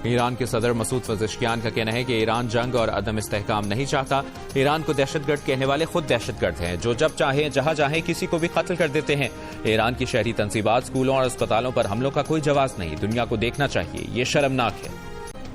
ایران کے صدر Masoud Pezeshkian کا کہنا ہے کہ ایران جنگ اور عدم استحکام نہیں چاہتا. ایران کو دہشت گرد کہنے والے خود دہشت گرد ہیں جو جب چاہیں جہاں چاہیں کسی کو بھی قتل کر دیتے ہیں. ایران کی شہری تنصیبات، اسکولوں اور اسپتالوں پر حملوں کا کوئی جواز نہیں. دنیا کو دیکھنا چاہیے، یہ شرمناک ہے.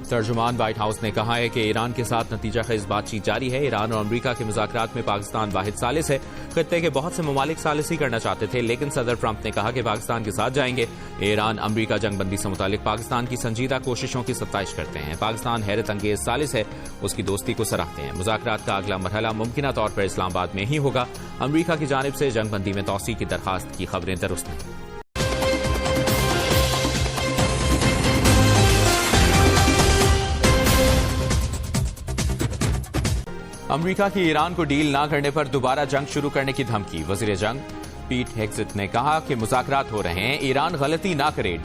ترجمان وائٹ ہاؤس نے کہا ہے کہ ایران کے ساتھ نتیجہ خیز بات چیت جاری ہے. ایران اور امریکہ کے مذاکرات میں پاکستان واحد ثالث ہے. خطے کے بہت سے ممالک ثالثی کرنا چاہتے تھے لیکن صدر ٹرمپ نے کہا کہ پاکستان کے ساتھ جائیں گے. ایران امریکہ جنگ بندی سے متعلق پاکستان کی سنجیدہ کوششوں کی ستائش کرتے ہیں. پاکستان حیرت انگیز ثالث ہے، اس کی دوستی کو سراہتے ہیں. مذاکرات کا اگلا مرحلہ ممکنہ طور پر اسلام آباد میں ہی ہوگا. امریکہ کی جانب سے جنگ بندی میں توسیع کی درخواست کی خبریں درست نہیں. امریکہ کی ایران کو ڈیل نہ کرنے پر دوبارہ جنگ شروع کرنے کی دھمکی. وزیر جنگ پیٹ ہیگزٹ نے کہا کہ مذاکرات ہو رہے ہیں، ایران غلطی نہ کرے،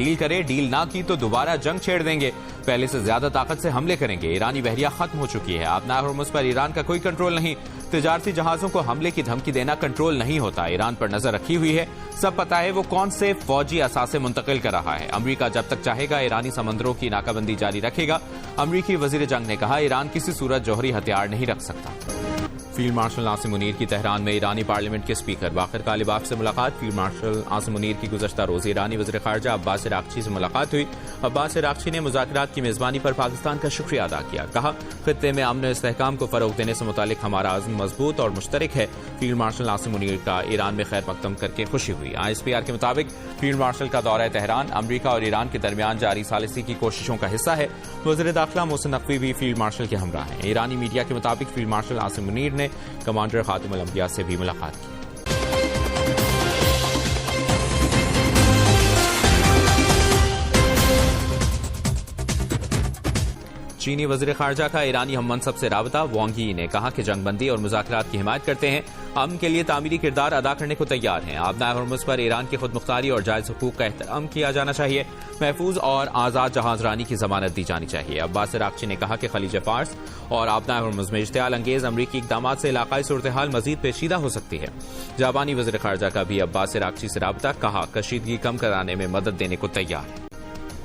ڈیل نہ کی تو دوبارہ جنگ چھیڑ دیں گے، پہلے سے زیادہ طاقت سے حملے کریں گے. ایرانی بحریہ ختم ہو چکی ہے، آبنائے ہرمز پر ایران کا کوئی کنٹرول نہیں. تجارتی جہازوں کو حملے کی دھمکی دینا کنٹرول نہیں ہوتا. ایران پر نظر رکھی ہوئی ہے، سب پتہ ہے وہ کون سے فوجی اثاثے منتقل کر رہا ہے. امریکہ جب تک چاہے گا ایرانی سمندروں کی ناکہ بندی جاری رکھے گا. امریکی وزیر جنگ نے کہا ایران کسی صورت جوہری ہتھیار نہیں رکھ سکتا. فیلڈ مارشل عاصم منیر کی تہران میں ایرانی پارلیمنٹ کے اسپیکر باقر غالباف سے ملاقات. فیلڈ مارشل عاصم منیر کی گزشتہ روز ایرانی وزیر خارجہ عباس عراقچی سے ملاقات ہوئی. عباس عراقچی نے مذاکرات کی میزبانی پر پاکستان کا شکریہ ادا کیا. کہا خطے میں امن و استحکام کو فروغ دینے سے متعلق ہمارا عزم مضبوط اور مشترک ہے. فیلڈ مارشل عاصم منیر کا ایران میں خیر مقدم کر کے خوشی ہوئی. ISPR کے مطابق فیلڈ مارشل کا دورہ تہران امریکہ اور ایران کے درمیان جاری ثالثی کی کوششوں کا حصہ ہے. وزیر داخلہ محسن نقوی بھی فیلڈ مارشل کے ہمراہ ہیں. ایرانی میڈیا کے مطابق فیلڈ مارشل عاصم منیر نے کمانڈر خاتم الانبیاء سے بھی ملاقات کی. چینی وزیر خارجہ کا ایرانی ہم منصب سے رابطہ. وانگ یی نے کہا کہ جنگ بندی اور مذاکرات کی حمایت کرتے ہیں، امن کے لیے تعمیری کردار ادا کرنے کو تیار ہیں. آبنائے ہرمز پر ایران کی خود مختاری اور جائز حقوق کا احترام کیا جانا چاہیے. محفوظ اور آزاد جہاز رانی کی ضمانت دی جانی چاہیے. عباس عراقچی نے کہا کہ خلیج فارس اور آبنائے ہرمز میں اشتعال انگیز امریکی اقدامات سے علاقائی صورتحال مزید پیچیدہ ہو سکتی ہے. جاپانی وزیر خارجہ کا بھی عباس عراقچی سے رابطہ. کہا کشیدگی کم کرانے میں مدد دینے کو تیار ہے.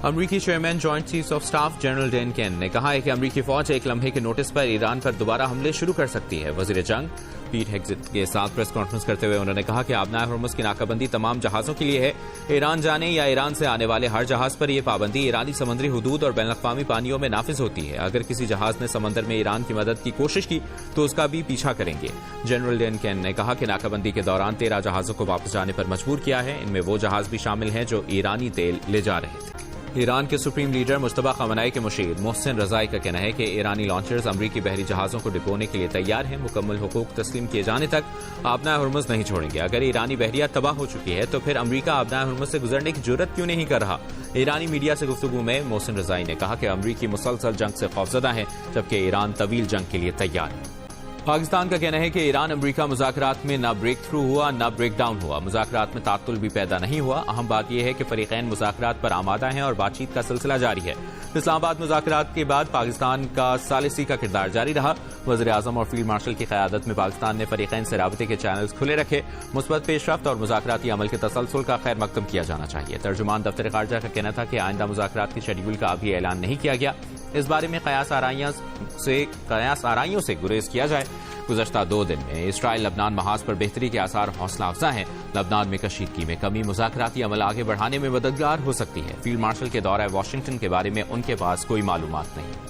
امریکی chairman joint chief of staff general Dan Caine نے کہا ہے کہ امریکی فوج ایک لمحے کے نوٹس پر ایران پر دوبارہ حملے شروع کر سکتی ہے. وزیر جنگ پیٹ ہیگزٹ کے ساتھ پریس کانفرنس کرتے ہوئے انہوں نے کہا کہ آبنائے ہرمز کی ناکہ بندی تمام جہازوں کے لیے ہے. ایران جانے یا ایران سے آنے والے ہر جہاز پر یہ پابندی ایرانی سمندری حدود اور بین الاقوامی پانیوں میں نافذ ہوتی ہے. اگر کسی جہاز نے سمندر میں ایران کی مدد کی کوشش کی تو اس کا بھی پیچھا کریں گے. جنرل ڈین کین نے کہا کہ ناکہ بندی کے دوران 13 جہازوں کو واپس جانے پر مجبور کیا ہے. ان میں وہ جہاز بھی شامل ہیں جو ایرانی تیل لے جا رہے تھے. ایران کے سپریم لیڈر مجتبی خامنہئی کے مشیر محسن رضائی کا کہنا ہے کہ ایرانی لانچرز امریکی بحری جہازوں کو ڈبونے کے لیے تیار ہیں. مکمل حقوق تسلیم کیے جانے تک آبنائے ہرمز نہیں چھوڑیں گے. اگر ایرانی بحریہ تباہ ہو چکی ہے تو پھر امریکہ آبنائے ہرمز سے گزرنے کی جرات کیوں نہیں کر رہا. ایرانی میڈیا سے گفتگو میں محسن رضائی نے کہا کہ امریکی مسلسل جنگ سے خوفزدہ ہیں جبکہ ایران طویل جنگ کے لیے تیار ہے. پاکستان کا کہنا ہے کہ ایران امریکہ مذاکرات میں نہ بریک تھرو ہوا نہ بریک ڈاؤن ہوا. مذاکرات میں تعطل بھی پیدا نہیں ہوا. اہم بات یہ ہے کہ فریقین مذاکرات پر آمادہ ہیں اور بات چیت کا سلسلہ جاری ہے. اسلام آباد مذاکرات کے بعد پاکستان کا ثالثی کا کردار جاری رہا. وزیر اعظم اور فیلڈ مارشل کی قیادت میں پاکستان نے فریقین سے رابطے کے چینلز کھلے رکھے. مثبت پیش رفت اور مذاکراتی عمل کے تسلسل کا خیر مقدم کیا جانا چاہیے. ترجمان دفتر خارجہ کا کہنا تھا کہ آئندہ مذاکرات کے شیڈول کا ابھی اعلان نہیں کیا گیا. اس بارے میں قیاس آرائیوں سے گریز کیا جائے. گزشتہ 2 دن میں اسرائیل لبنان محاذ پر بہتری کے آثار حوصلہ افزا ہیں. لبنان میں کشیدگی میں کمی مذاکراتی عمل آگے بڑھانے میں مددگار ہو سکتی ہے. فیلڈ مارشل کے دورہ واشنگٹن کے بارے میں ان کے پاس کوئی معلومات نہیں.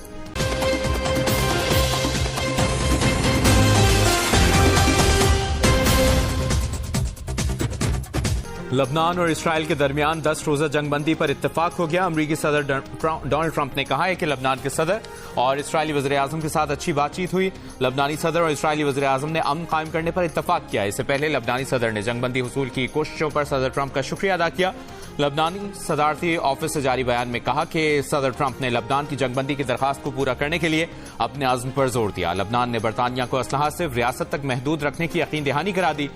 لبنان اور اسرائیل کے درمیان 10 روزہ جنگ بندی پر اتفاق ہو گیا. امریکی صدر ڈونلڈ ٹرمپ نے کہا ہے کہ لبنان کے صدر اور اسرائیلی وزیر اعظم کے ساتھ اچھی بات چیت ہوئی. لبنانی صدر اور اسرائیلی وزیر اعظم نے امن قائم کرنے پر اتفاق کیا. اس سے پہلے لبنانی صدر نے جنگ بندی حصول کی کوششوں پر صدر ٹرمپ کا شکریہ ادا کیا. لبنانی صدارتی آفس سے جاری بیان میں کہا کہ صدر ٹرمپ نے لبنان کی جنگ بندی کی درخواست کو پورا کرنے کے لیے اپنے عزم پر زور دیا. لبنان نے برطانیہ کو اسلحہ صرف ریاست تک محدود رکھنے کی یقین دہانی کرا دی.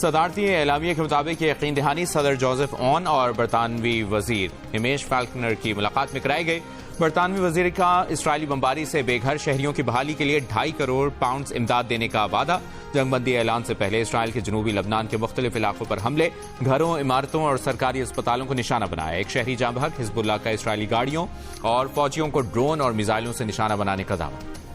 صدارتی اعلامیے کے مطابق یہ یقین دہانی صدر جوزف اون اور برطانوی وزیر ہمیش فالکنر کی ملاقات میں کرائی گئی۔ برطانوی وزیر کا اسرائیلی بمباری سے بے گھر شہریوں کی بحالی کے لیے 2.5 کروڑ پاؤنڈز امداد دینے کا وعدہ۔ جنگ بندی اعلان سے پہلے اسرائیل کے جنوبی لبنان کے مختلف علاقوں پر حملے، گھروں، عمارتوں اور سرکاری اسپتالوں کو نشانہ بنایا۔ ایک شہری جاں بحق، حزب اللہ کا اسرائیلی گاڑیوں اور فوجیوں کو ڈرون اور میزائلوں سے نشانہ بنانے کا دعویٰ۔